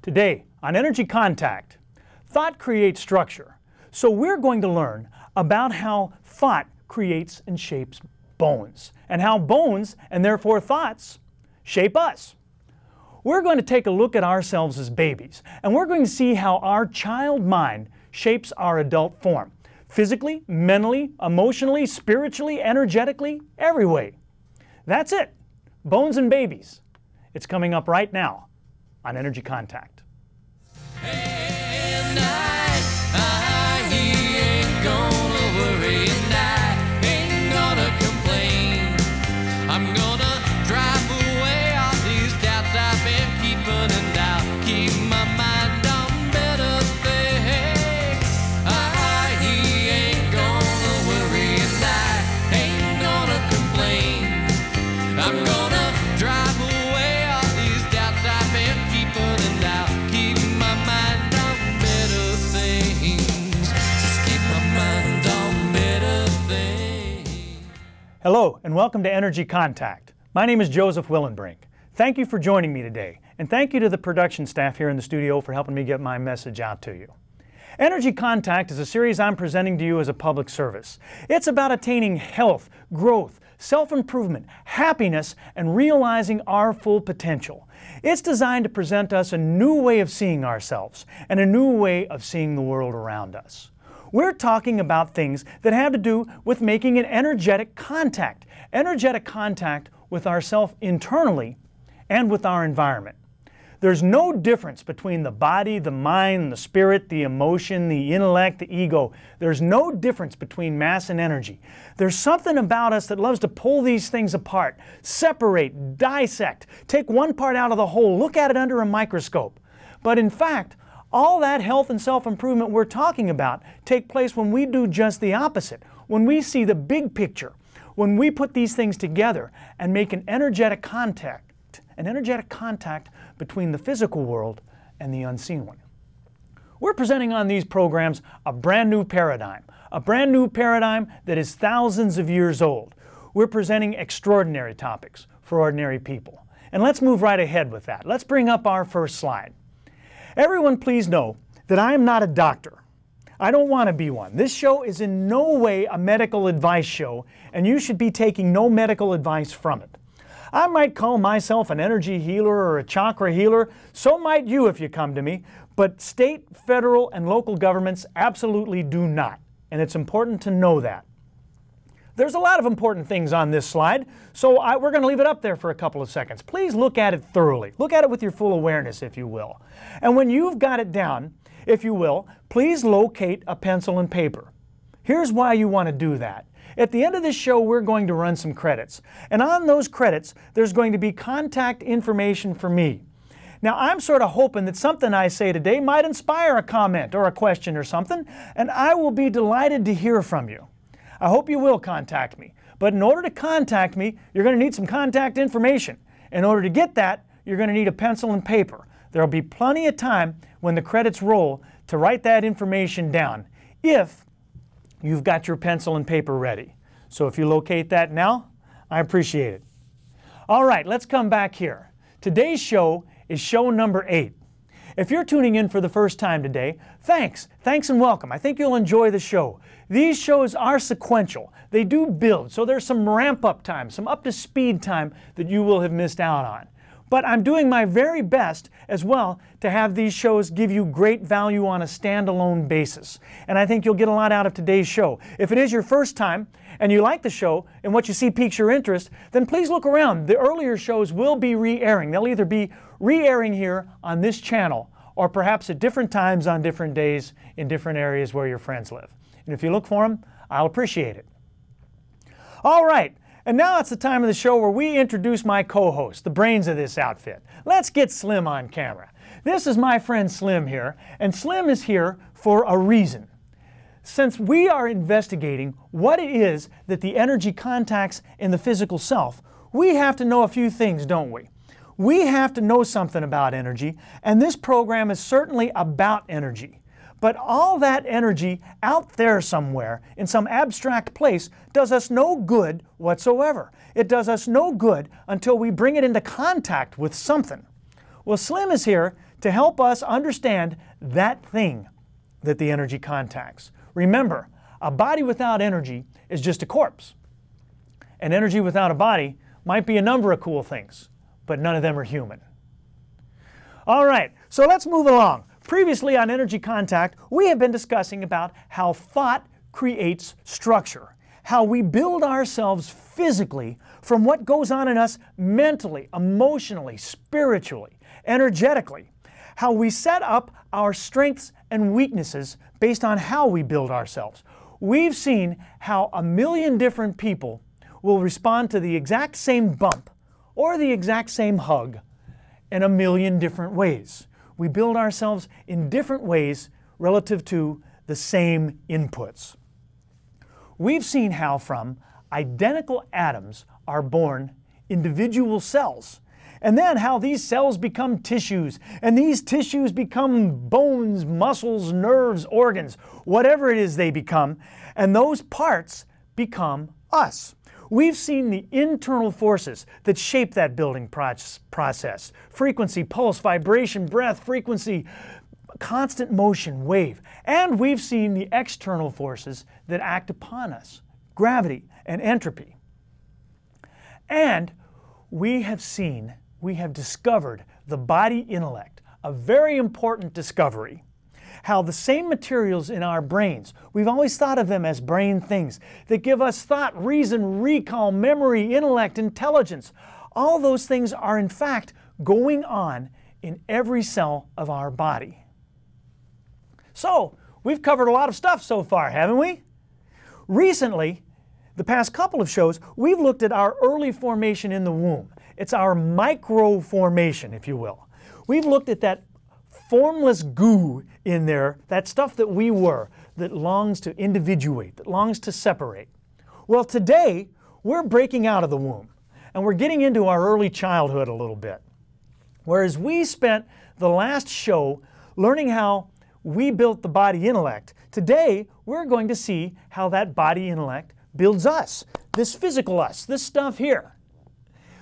Today on Energy Contact, thought creates structure. So we're going to learn about how thought creates and shapes bones, and how bones, and therefore thoughts, shape us. We're going to take a look at ourselves as babies, and we're going to see how our child mind shapes our adult form. Physically, mentally, emotionally, spiritually, energetically, every way. That's it. Bones and babies. It's coming up right now on Energy Contact. Hello and welcome to Energy Contact. My name is Joseph Willenbrink. Thank you for joining me today, and thank you to the production staff here in the studio for helping me get my message out to you. Energy Contact is a series I'm presenting to you as a public service. It's about attaining health, growth, self-improvement, happiness, and realizing our full potential. It's designed to present us a new way of seeing ourselves and a new way of seeing the world around us. We're talking about things that have to do with making an energetic contact with ourselves internally and with our environment. There's no difference between the body, the mind, the spirit, the emotion, the intellect, the ego. There's no difference between mass and energy. There's something about us that loves to pull these things apart, separate, dissect, take one part out of the whole, look at it under a microscope. But in fact, all that health and self-improvement we're talking about take place when we do just the opposite, when we see the big picture, when we put these things together and make an energetic contact between the physical world and the unseen one. We're presenting on these programs a brand new paradigm that is thousands of years old. We're presenting extraordinary topics for ordinary people. And let's move right ahead with that. Let's bring up our first slide. Everyone please know that I am not a doctor. I don't want to be one. This show is in no way a medical advice show, and you should be taking no medical advice from it. I might call myself an energy healer or a chakra healer, so might you if you come to me, but state, federal, and local governments absolutely do not, and it's important to know that. There's a lot of important things on this slide, so we're going to leave it up there for a couple of seconds. Please look at it thoroughly. Look at it with your full awareness, if you will. And when you've got it down, if you will, please locate a pencil and paper. Here's why you want to do that. At the end of this show, we're going to run some credits. And on those credits, there's going to be contact information for me. Now, I'm sort of hoping that something I say today might inspire a comment or a question or something, and I will be delighted to hear from you. I hope you will contact me. But in order to contact me, you're going to need some contact information. In order to get that, you're going to need a pencil and paper. There'll be plenty of time when the credits roll to write that information down, if you've got your pencil and paper ready. So if you locate that now, I appreciate it. All right, let's come back here. Today's show is show number 8. If you're tuning in for the first time today, thanks and welcome. I think you'll enjoy the show. These shows are sequential. They do build, so there's some ramp-up time, some up-to-speed time that you will have missed out on. But I'm doing my very best as well to have these shows give you great value on a standalone basis. And I think you'll get a lot out of today's show. If it is your first time and you like the show and what you see piques your interest, then please look around. The earlier shows will be re-airing. They'll either be re-airing here on this channel or perhaps at different times on different days in different areas where your friends live. And if you look for them, I'll appreciate it. All right. And now it's the time of the show where we introduce my co-host, the brains of this outfit. Let's get Slim on camera. This is my friend Slim here, and Slim is here for a reason. Since we are investigating what it is that the energy contacts in the physical self, we have to know a few things, don't we? We have to know something about energy, and this program is certainly about energy. But all that energy out there somewhere in some abstract place does us no good whatsoever. It does us no good until we bring it into contact with something. Well, Slim is here to help us understand that thing that the energy contacts. Remember, a body without energy is just a corpse. And energy without a body might be a number of cool things, but none of them are human. All right, so let's move along. Previously on Energy Contact, we have been discussing about how thought creates structure, how we build ourselves physically from what goes on in us mentally, emotionally, spiritually, energetically, how we set up our strengths and weaknesses based on how we build ourselves. We've seen how 1,000,000 different people will respond to the exact same bump or the exact same hug in 1,000,000 different ways. We build ourselves in different ways relative to the same inputs. We've seen how from identical atoms are born individual cells, and then how these cells become tissues, and these tissues become bones, muscles, nerves, organs, whatever it is they become, and those parts become us. We've seen the internal forces that shape that building process: frequency, pulse, vibration, breath, frequency, constant motion, wave. And we've seen the external forces that act upon us: gravity and entropy. And we have discovered the body intellect, a very important discovery. How the same materials in our brains, we've always thought of them as brain things that give us thought, reason, recall, memory, intellect, intelligence. All those things are in fact going on in every cell of our body. So, we've covered a lot of stuff so far, haven't we? Recently, the past couple of shows, we've looked at our early formation in the womb. It's our micro formation, if you will. We've looked at that formless goo in there, that stuff that we were, that longs to individuate, that longs to separate. Well, today, we're breaking out of the womb, and we're getting into our early childhood a little bit. Whereas we spent the last show learning how we built the body intellect, today we're going to see how that body intellect builds us, this physical us, this stuff here.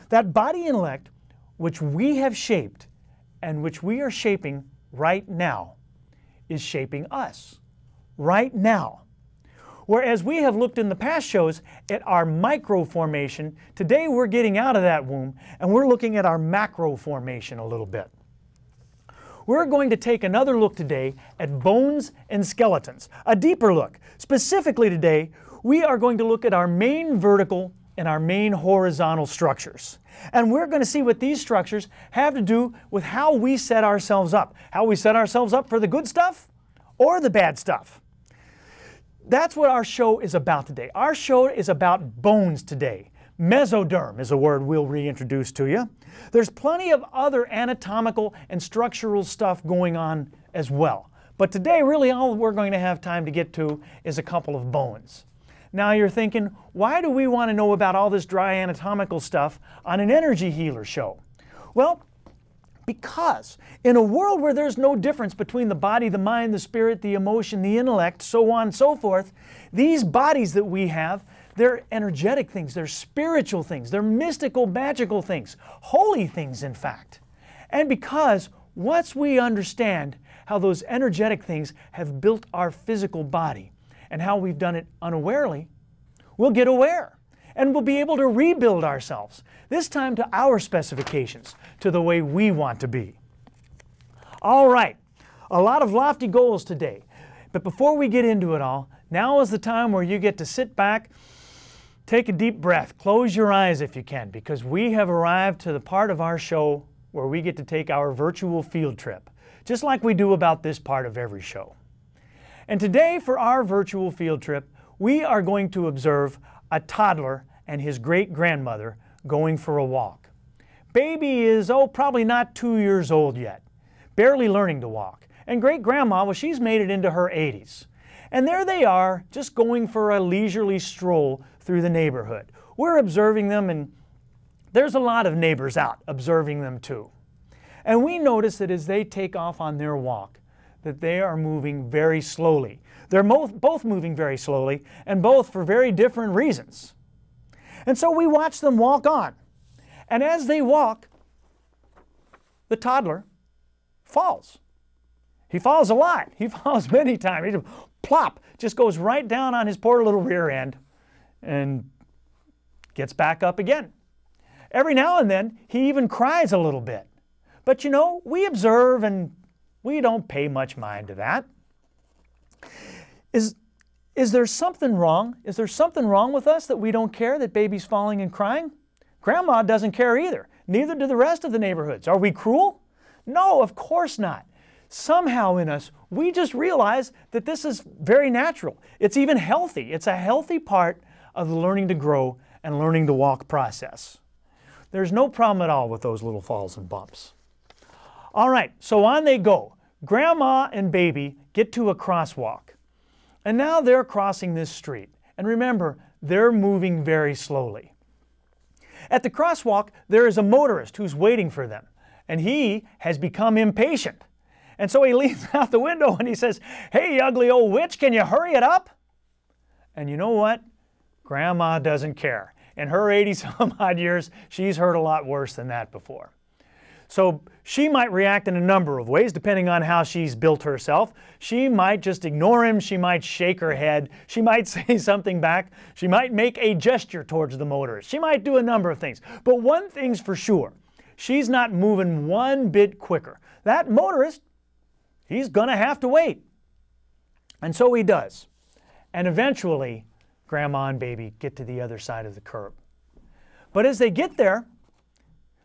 That body intellect, which we have shaped and which we are shaping right now, is shaping us right now. Whereas we have looked in the past shows at our micro formation, today we're getting out of that womb and we're looking at our macro formation a little bit. We're going to take another look today at bones and skeletons, a deeper look. Specifically today, we are going to look at our main vertical and our main horizontal structures. And we're going to see what these structures have to do with how we set ourselves up. How we set ourselves up for the good stuff or the bad stuff. That's what our show is about today. Our show is about bones today. Mesoderm is a word we'll reintroduce to you. There's plenty of other anatomical and structural stuff going on as well. But today, really all we're going to have time to get to is a couple of bones. Now you're thinking, why do we want to know about all this dry anatomical stuff on an energy healer show? Well, because in a world where there's no difference between the body, the mind, the spirit, the emotion, the intellect, so on and so forth, these bodies that we have, they're energetic things, they're spiritual things, they're mystical, magical things, holy things in fact. And because once we understand how those energetic things have built our physical body and how we've done it unawarely, we'll get aware and we'll be able to rebuild ourselves, this time to our specifications, to the way we want to be. All right, a lot of lofty goals today, but before we get into it all, now is the time where you get to sit back, take a deep breath, close your eyes if you can, because we have arrived to the part of our show where we get to take our virtual field trip, just like we do about this part of every show. And today for our virtual field trip, we are going to observe a toddler and his great-grandmother going for a walk. Baby is, probably not 2 years old yet, barely learning to walk. And great-grandma, well, she's made it into her 80s. And there they are, just going for a leisurely stroll through the neighborhood. We're observing them, and there's a lot of neighbors out observing them too. And we notice that as they take off on their walk, that they are moving very slowly. They're both moving very slowly, and both for very different reasons. And so we watch them walk on. And as they walk, the toddler falls. He falls a lot. He falls many times. He just plop, just goes right down on his poor little rear end and gets back up again. Every now and then, he even cries a little bit. But you know, we observe and we don't pay much mind to that. Is there something wrong? Is there something wrong with us that we don't care that baby's falling and crying? Grandma doesn't care either. Neither do the rest of the neighborhoods. Are we cruel? No, of course not. Somehow in us, we just realize that this is very natural. It's even healthy. It's a healthy part of the learning to grow and learning to walk process. There's no problem at all with those little falls and bumps. All right, so on they go. Grandma and baby get to a crosswalk. And now they're crossing this street. And remember, they're moving very slowly. At the crosswalk, there is a motorist who's waiting for them. And he has become impatient. And so he leans out the window and he says, "Hey, ugly old witch, can you hurry it up?" And you know what? Grandma doesn't care. In her 80-some odd years, she's heard a lot worse than that before. So she might react in a number of ways, depending on how she's built herself. She might just ignore him. She might shake her head. She might say something back. She might make a gesture towards the motorist. She might do a number of things. But one thing's for sure. She's not moving one bit quicker. That motorist, he's going to have to wait. And so he does. And eventually, Grandma and baby get to the other side of the curb. But as they get there,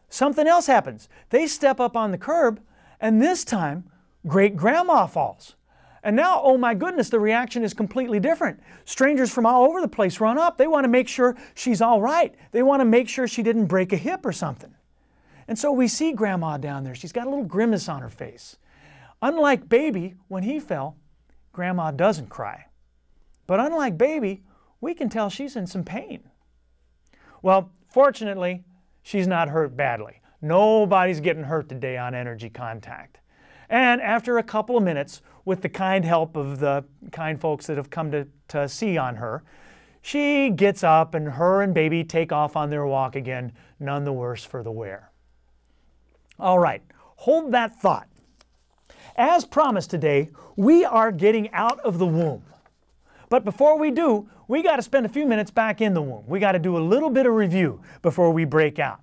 something else happens. They step up on the curb, and this time, Great-Grandma falls. And now, oh my goodness, the reaction is completely different. Strangers from all over the place run up. They want to make sure she's all right. They want to make sure she didn't break a hip or something. And so we see Grandma down there. She's got a little grimace on her face. Unlike baby, when he fell, Grandma doesn't cry. But unlike baby, we can tell she's in some pain. Well, fortunately, she's not hurt badly. Nobody's getting hurt today on Energy Contact. And after a couple of minutes, with the kind help of the kind folks that have come to see on her, she gets up and her and baby take off on their walk again, none the worse for the wear. All right, hold that thought. As promised today, we are getting out of the womb. But before we do, we got to spend a few minutes back in the womb. We got to do a little bit of review before we break out.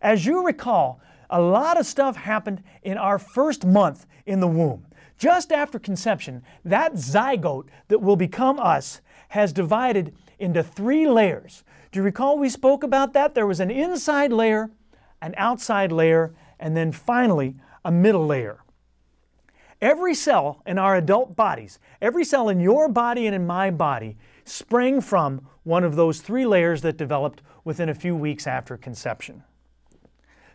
As you recall, a lot of stuff happened in our first month in the womb. Just after conception, that zygote that will become us has divided into 3 layers. Do you recall we spoke about that? There was an inside layer, an outside layer, and then finally a middle layer. Every cell in our adult bodies, every cell in your body and in my body, sprang from one of those 3 layers that developed within a few weeks after conception.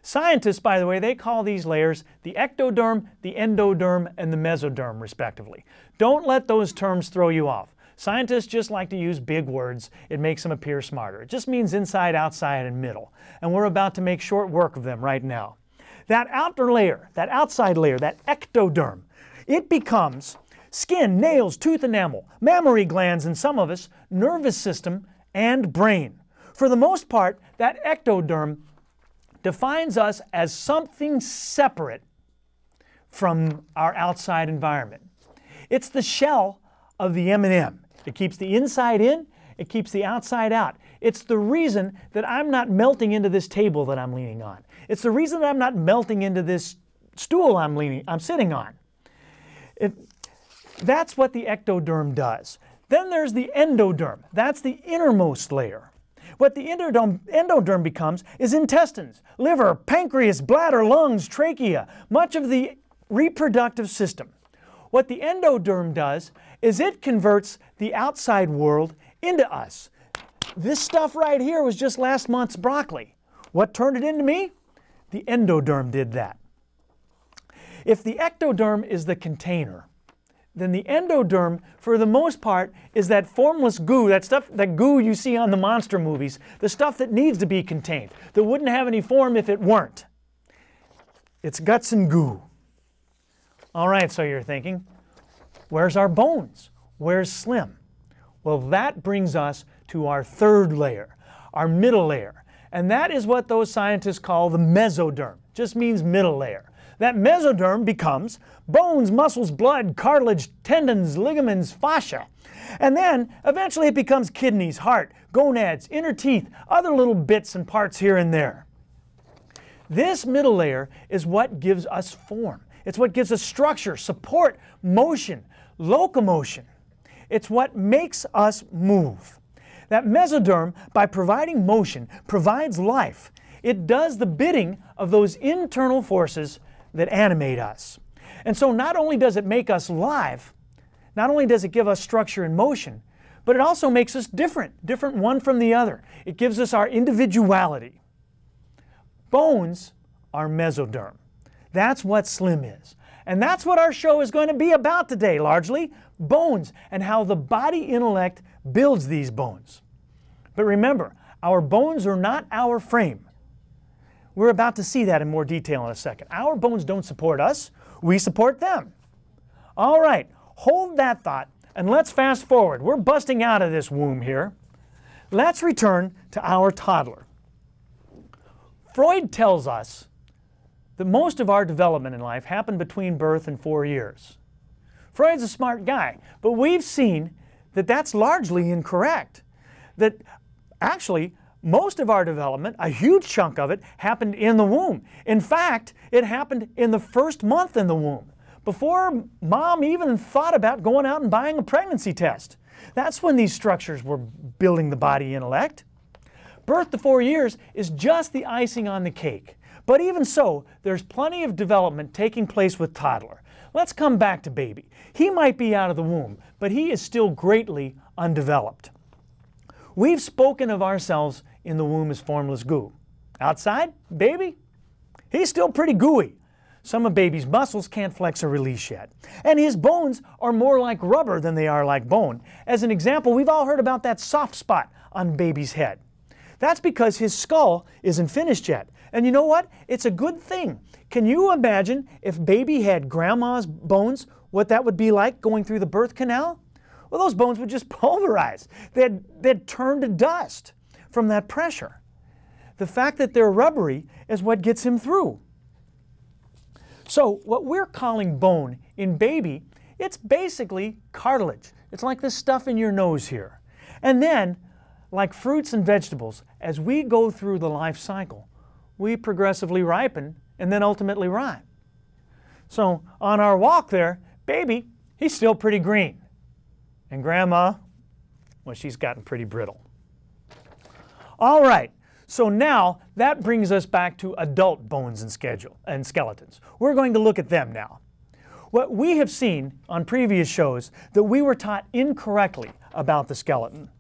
Scientists, by the way, they call these layers the ectoderm, the endoderm, and the mesoderm, respectively. Don't let those terms throw you off. Scientists just like to use big words. It makes them appear smarter. It just means inside, outside, and middle. And we're about to make short work of them right now. That outer layer, that outside layer, that ectoderm, it becomes skin, nails, tooth enamel, mammary glands in some of us, nervous system, and brain. For the most part, that ectoderm defines us as something separate from our outside environment. It's the shell of the M&M. It keeps the inside in, it keeps the outside out. It's the reason that I'm not melting into this table that I'm leaning on. It's the reason that I'm not melting into this stool I'm sitting on. That's what the ectoderm does. Then there's the endoderm. That's the innermost layer. What the endoderm becomes is intestines, liver, pancreas, bladder, lungs, trachea, much of the reproductive system. What the endoderm does is it converts the outside world into us. This stuff right here was just last month's broccoli. What turned it into me? The endoderm did that. If the ectoderm is the container, then the endoderm, for the most part, is that formless goo, that goo you see on the monster movies, the stuff that needs to be contained, that wouldn't have any form if it weren't. It's guts and goo. All right, so you're thinking, where's our bones? Where's Slim? Well, that brings us to our 3rd layer, our middle layer. And that is what those scientists call the mesoderm. Just means middle layer. That mesoderm becomes bones, muscles, blood, cartilage, tendons, ligaments, fascia. And then eventually it becomes kidneys, heart, gonads, inner teeth, other little bits and parts here and there. This middle layer is what gives us form. It's what gives us structure, support, motion, locomotion. It's what makes us move. That mesoderm, by providing motion, provides life. It does the bidding of those internal forces that animate us. And so not only does it make us live, not only does it give us structure and motion, but it also makes us different one from the other. It gives us our individuality. Bones are mesoderm. That's what SLIM is. And that's what our show is going to be about today, largely. Bones and how the body intellect builds these bones. But remember, our bones are not our frame. We're about to see that in more detail in a second. Our bones don't support us, we support them. All right, hold that thought and let's fast forward. We're busting out of this womb here. Let's return to our toddler. Freud tells us that most of our development in life happened between birth and 4 years. Freud's a smart guy, but we've seen that that's largely incorrect. That actually, most of our development, a huge chunk of it, happened in the womb. In fact, it happened in the first month in the womb, before mom even thought about going out and buying a pregnancy test. That's when these structures were building the body intellect. Birth to 4 years is just the icing on the cake. But even so, there's plenty of development taking place with toddler. Let's come back to baby. He might be out of the womb, but he is still greatly undeveloped. We've spoken of ourselves in the womb as formless goo. Outside, baby, he's still pretty gooey. Some of baby's muscles can't flex or release yet. And his bones are more like rubber than they are like bone. As an example, we've all heard about that soft spot on baby's head. That's because his skull isn't finished yet. And you know what? It's a good thing. Can you imagine if baby had grandma's bones, what that would be like going through the birth canal? Well, those bones would just pulverize. They'd turn to dust from that pressure. The fact that they're rubbery is what gets him through. So what we're calling bone in baby, it's basically cartilage. It's like this stuff in your nose here. And then, like fruits and vegetables, as we go through the life cycle, we progressively ripen and then ultimately rot. So on our walk there, baby, he's still pretty green. And grandma, well, she's gotten pretty brittle. All right, so now that brings us back to adult bones and skeletons. We're going to look at them now. What we have seen on previous shows that we were taught incorrectly about the skeleton.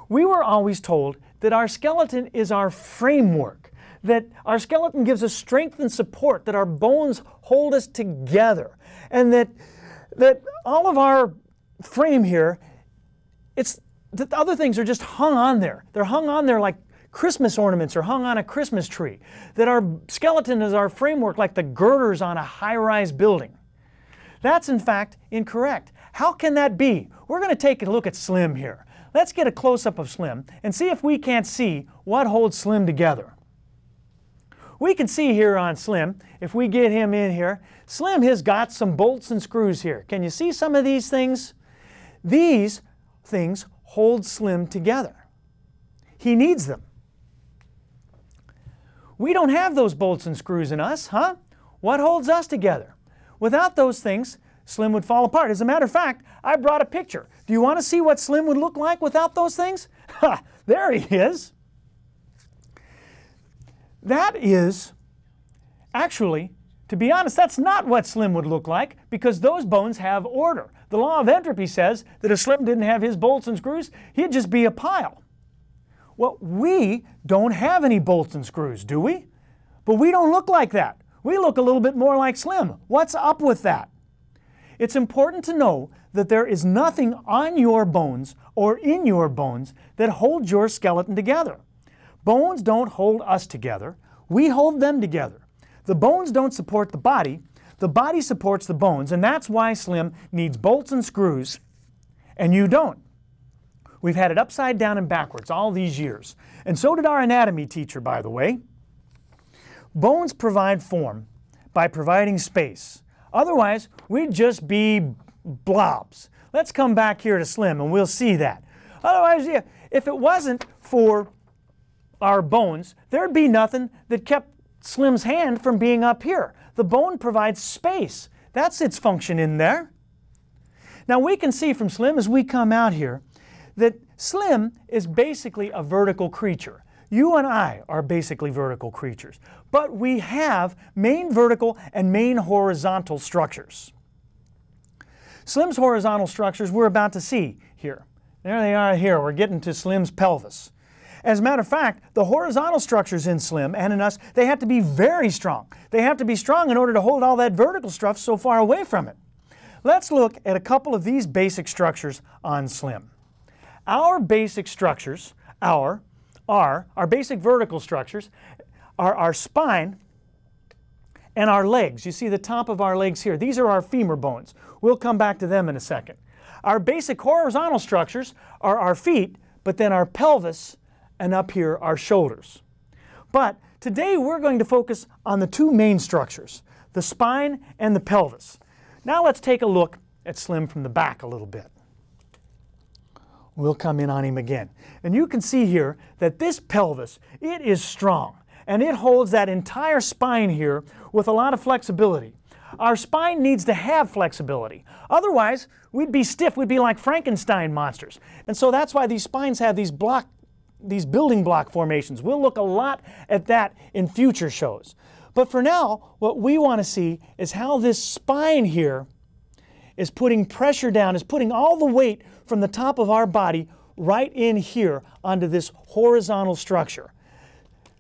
We were always told that our skeleton is our framework, that our skeleton gives us strength and support, that our bones hold us together, and that all of our frame here, it's that the other things are just hung on there. They're hung on there like Christmas ornaments are hung on a Christmas tree. That our skeleton is our framework like the girders on a high-rise building. That's in fact incorrect. How can that be? We're going to take a look at SLIM here. Let's get a close-up of SLIM and see if we can't see what holds SLIM together. We can see here on SLIM, if we get him in here, SLIM has got some bolts and screws here. Can you see some of these things? These things hold SLIM together. He needs them. We don't have those bolts and screws in us, huh? What holds us together? Without those things, SLIM would fall apart. As a matter of fact, I brought a picture. Do you want to see what SLIM would look like without those things? Ha! There he is. That is, actually, to be honest, that's not what SLIM would look like because those bones have order. The law of entropy says that if SLIM didn't have his bolts and screws, he'd just be a pile. Well, we don't have any bolts and screws, do we? But we don't look like that. We look a little bit more like SLIM. What's up with that? It's important to know that there is nothing on your bones or in your bones that holds your skeleton together. Bones don't hold us together. We hold them together. The bones don't support the body supports the bones, and that's why SLIM needs bolts and screws, and you don't. We've had it upside down and backwards all these years, and so did our anatomy teacher, by the way. Bones provide form by providing space. Otherwise, we'd just be blobs. Let's come back here to Slim and we'll see that. Otherwise, yeah, if it wasn't for our bones, there'd be nothing that kept Slim's hand from being up here. The bone provides space. That's its function in there. Now we can see from Slim as we come out here that Slim is basically a vertical creature. You and I are basically vertical creatures, but we have main vertical and main horizontal structures. Slim's horizontal structures we're about to see here. There they are here. We're getting to Slim's pelvis. As a matter of fact, the horizontal structures in Slim and in us, they have to be very strong. They have to be strong in order to hold all that vertical stuff so far away from it. Let's look at a couple of these basic structures on Slim. Our basic structures, our basic vertical structures are our spine and our legs. You see the top of our legs here. These are our femur bones. We'll come back to them in a second. Our basic horizontal structures are our feet, but then our pelvis, and up here our shoulders. But today we're going to focus on the two main structures, the spine and the pelvis. Now let's take a look at Slim from the back a little bit. We'll come in on him again. And you can see here that this pelvis, it is strong, and it holds that entire spine here with a lot of flexibility. Our spine needs to have flexibility. Otherwise, we'd be stiff. We'd be like Frankenstein monsters. And so that's why these spines have these building block formations. We'll look a lot at that in future shows. But for now, what we want to see is how this spine here is putting pressure down, is putting all the weight from the top of our body right in here onto this horizontal structure.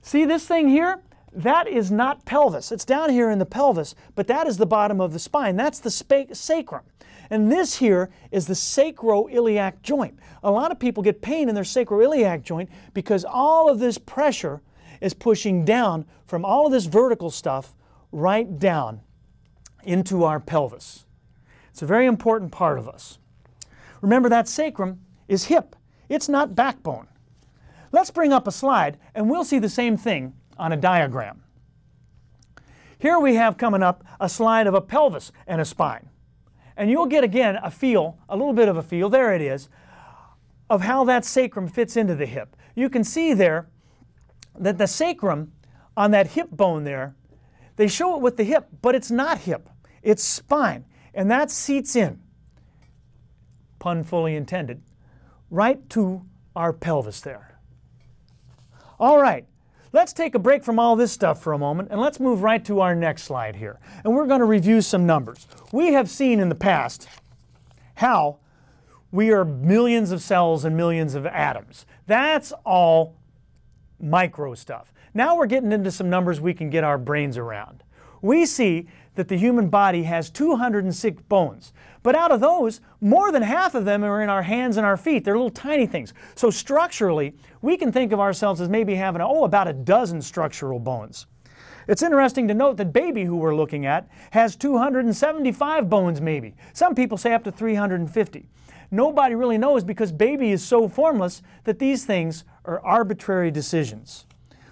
See this thing here? That is not pelvis. It's down here in the pelvis, but that is the bottom of the spine. That's the sacrum. And this here is the sacroiliac joint. A lot of people get pain in their sacroiliac joint because all of this pressure is pushing down from all of this vertical stuff right down into our pelvis. It's a very important part of us. Remember, that sacrum is hip. It's not backbone. Let's bring up a slide and we'll see the same thing on a diagram. Here we have coming up a slide of a pelvis and a spine. And you'll get again a little bit of a feel, there it is, of how that sacrum fits into the hip. You can see there that the sacrum on that hip bone there, they show it with the hip, but it's not hip, it's spine. And that seats in, pun fully intended, right to our pelvis there. All right, let's take a break from all this stuff for a moment and let's move right to our next slide here. And we're going to review some numbers. We have seen in the past how we are millions of cells and millions of atoms. That's all micro stuff. Now we're getting into some numbers we can get our brains around. We see that the human body has 206 bones. But out of those, more than half of them are in our hands and our feet. They're little tiny things. So structurally, we can think of ourselves as maybe having, about a dozen structural bones. It's interesting to note that baby, who we're looking at, has 275 bones maybe. Some people say up to 350. Nobody really knows because baby is so formless that these things are arbitrary decisions.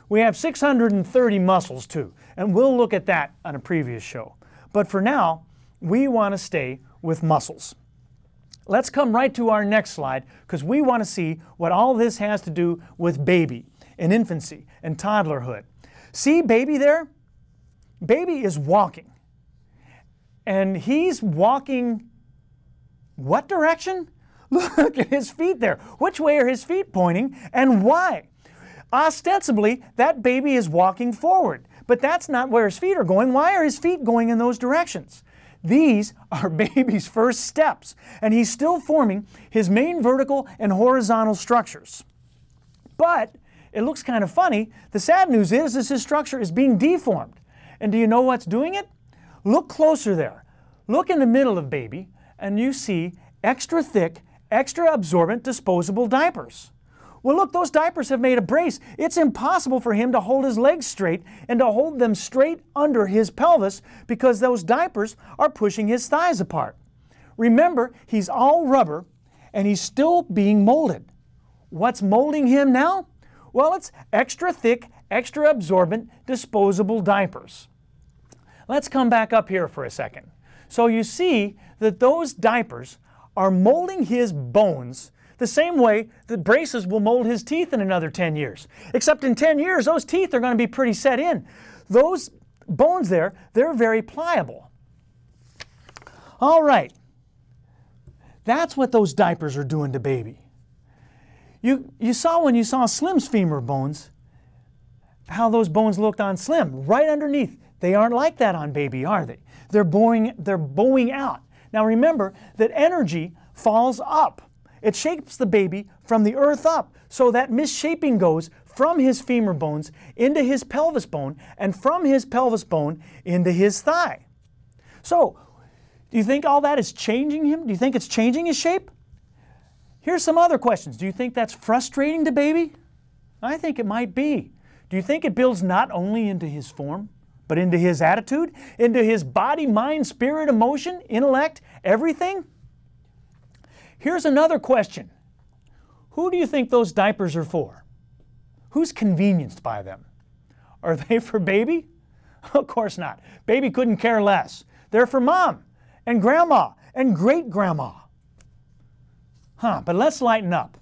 We have 630 muscles too, and we'll look at that on a previous show. But for now, we want to stay with muscles. Let's come right to our next slide because we want to see what all this has to do with baby and infancy and toddlerhood. See baby there? Baby is walking. And he's walking what direction? Look at his feet there. Which way are his feet pointing and why? Ostensibly, that baby is walking forward, but that's not where his feet are going. Why are his feet going in those directions? These are baby's first steps, and he's still forming his main vertical and horizontal structures. But it looks kind of funny. The sad news is his structure is being deformed. And do you know what's doing it? Look closer there. Look in the middle of baby, and you see extra thick, extra absorbent disposable diapers. Well, look, those diapers have made a brace. It's impossible for him to hold his legs straight and to hold them straight under his pelvis because those diapers are pushing his thighs apart. Remember, he's all rubber and he's still being molded. What's molding him now? Well, it's extra thick, extra absorbent, disposable diapers. Let's come back up here for a second. So you see that those diapers are molding his bones the same way that braces will mold his teeth in another 10 years. Except in 10 years, those teeth are going to be pretty set in. Those bones there, they're very pliable. All right. That's what those diapers are doing to baby. You saw when you saw Slim's femur bones, how those bones looked on Slim, right underneath. They aren't like that on baby, are they? They're bowing out. Now remember that energy falls up. It shapes the baby from the earth up. So that misshaping goes from his femur bones into his pelvis bone, and from his pelvis bone into his thigh. So, do you think all that is changing him? Do you think it's changing his shape? Here's some other questions. Do you think that's frustrating to baby? I think it might be. Do you think it builds not only into his form, but into his attitude, into his body, mind, spirit, emotion, intellect, everything? Here's another question. Who do you think those diapers are for? Who's convenienced by them? Are they for baby? Of course not. Baby couldn't care less. They're for mom and grandma and great-grandma. But let's lighten up.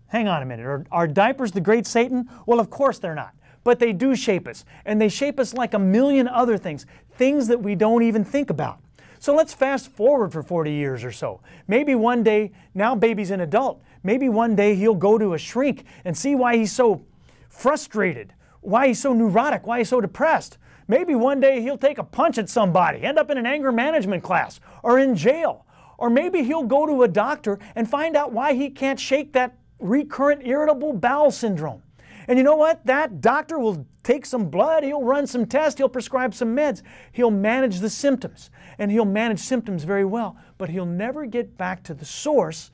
Hang on a minute. Are diapers the great Satan? Well, of course they're not. But they do shape us. And they shape us like a million other things. Things that we don't even think about. So let's fast forward for 40 years or so. Maybe one day, now baby's an adult, maybe one day he'll go to a shrink and see why he's so frustrated, why he's so neurotic, why he's so depressed. Maybe one day he'll take a punch at somebody, end up in an anger management class, or in jail. Or maybe he'll go to a doctor and find out why he can't shake that recurrent irritable bowel syndrome. And you know what? That doctor will take some blood, he'll run some tests, he'll prescribe some meds. He'll manage the symptoms, and he'll manage symptoms very well, but he'll never get back to the source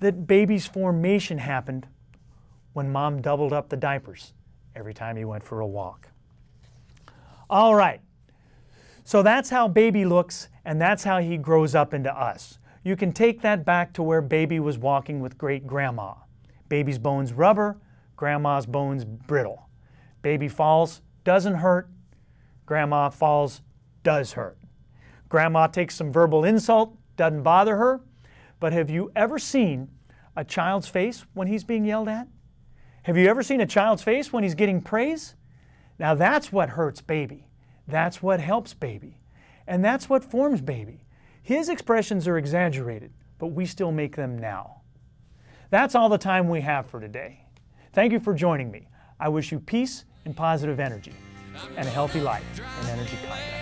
that baby's formation happened when mom doubled up the diapers every time he went for a walk. All right, so that's how baby looks, and that's how he grows up into us. You can take that back to where baby was walking with great-grandma. Baby's bones rubber, grandma's bones brittle. Baby falls, doesn't hurt. Grandma falls, does hurt. Grandma takes some verbal insult, doesn't bother her. But have you ever seen a child's face when he's being yelled at? Have you ever seen a child's face when he's getting praise? Now that's what hurts baby. That's what helps baby. And that's what forms baby. His expressions are exaggerated, but we still make them now. That's all the time we have for today. Thank you for joining me. I wish you peace and positive energy, and a healthy life in Energy Contact.